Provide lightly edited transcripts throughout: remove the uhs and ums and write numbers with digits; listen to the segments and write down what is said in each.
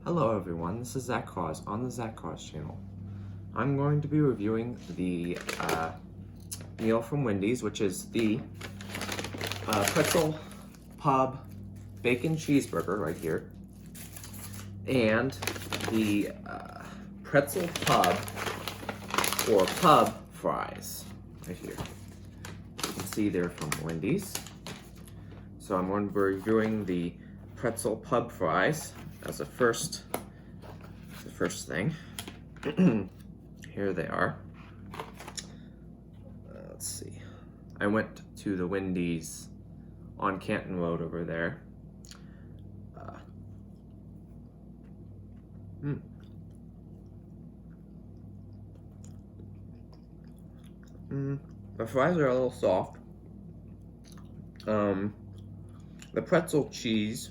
Hello everyone, this is Zach Cause on the Zach Cause channel. I'm going to be reviewing the meal from Wendy's, which is the pretzel pub bacon cheeseburger right here, and the pretzel pub or pub fries right here. You can see they're from Wendy's. So I'm going to be reviewing the pretzel pub fries as the first thing. Here they are. Let's see. I went to the Wendy's on Canton Road over there. The fries are a little soft. The pretzel cheese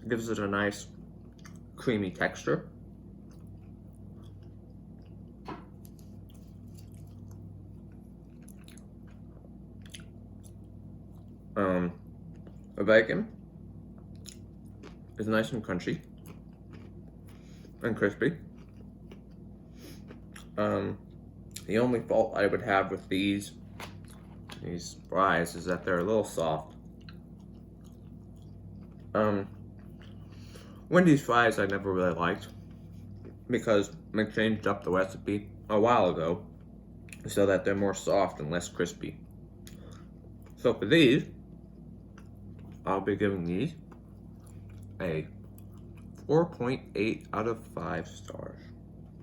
gives it a nice creamy texture. The bacon is nice and crunchy and crispy. The only fault I would have with these fries is that they're a little soft. Wendy's fries I never really liked because they changed up the recipe a while ago so that they're more soft and less crispy. So for these, I'll be giving these a 4.8 out of 5 stars.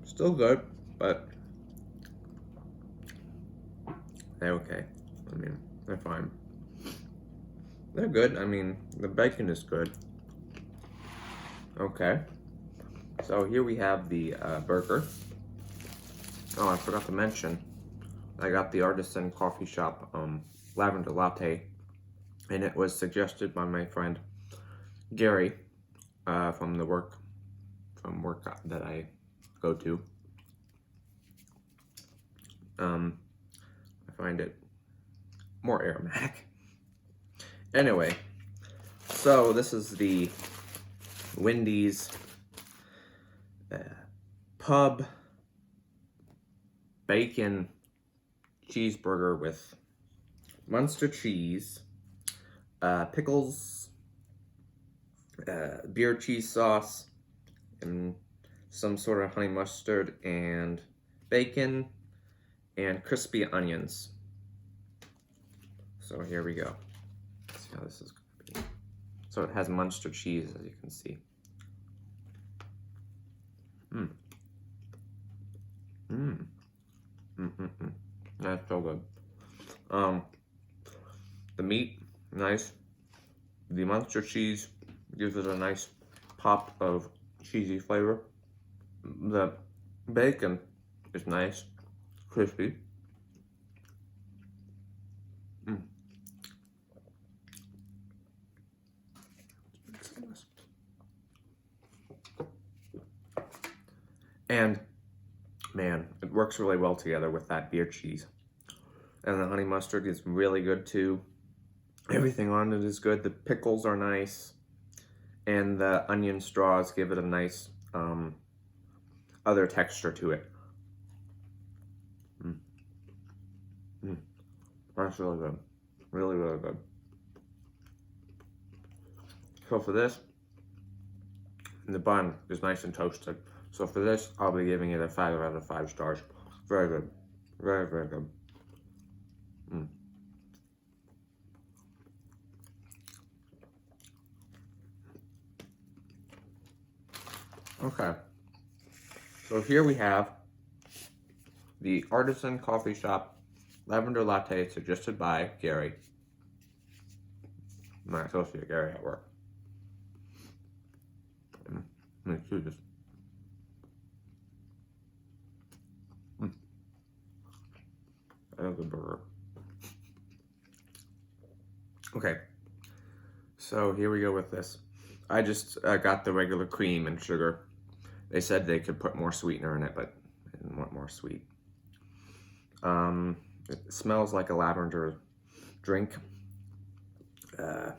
Still good, but they're okay. I mean, they're fine. They're good. I mean, the bacon is good. Okay. So here we have the burger. Oh, I forgot to mention, I got the Artisan coffee shop lavender latte, and it was suggested by my friend Gary from work that I go to. I find it more aromatic. Anyway, so this is the Wendy's pub bacon cheeseburger with Munster cheese, pickles, beer cheese sauce, and some sort of honey mustard, and bacon, and crispy onions. So here we go. Let's see how this is going to be. So it has Munster cheese, as you can see. That's so good. The meat, nice. The Munster cheese gives it a nice pop of cheesy flavor. The bacon is nice, crispy. And man, it works really well together with that beer cheese. And the honey mustard is really good too. Everything on it is good. The pickles are nice. And the onion straws give it a nice other texture to it. That's really good. Really, really good. So for this, the bun is nice and toasted. So for this, I'll be giving it a 5 out of 5 stars. Very good. Very, very good. Okay. So here we have the Artisan Coffee Shop Lavender Latte suggested by Gary, my associate Gary at work. Let me do this. I love the burger. Okay, so here we go with this. I just got the regular cream and sugar. They said they could put more sweetener in it, but I didn't want more sweet. It smells like a lavender drink. Let's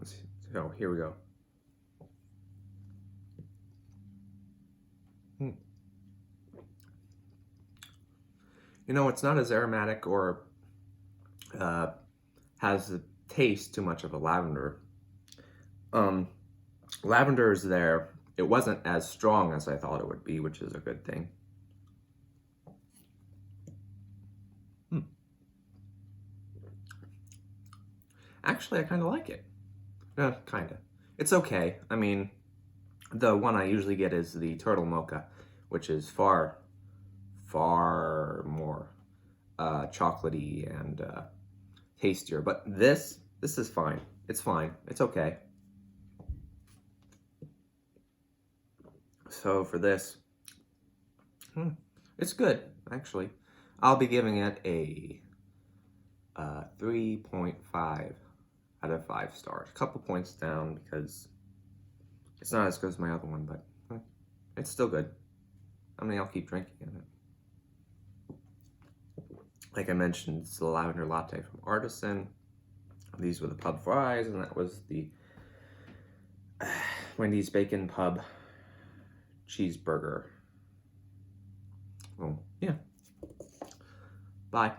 see. So here we go. You know, it's not as aromatic or has the taste too much of a lavender. Lavender is there. It wasn't as strong as I thought it would be, which is a good thing. Actually, I kind of like it. Kind of. It's okay. I mean, the one I usually get is the turtle mocha, which is far more chocolatey and tastier. But this is fine. It's fine. It's okay. So for this, it's good, actually. I'll be giving it a 3.5 out of 5 stars. A couple points down because it's not as good as my other one, but it's still good. I mean, I'll keep drinking it. Like I mentioned, it's the lavender latte from Artisan. These were the pub fries, and that was the Wendy's bacon pub cheeseburger. Oh, yeah. Bye.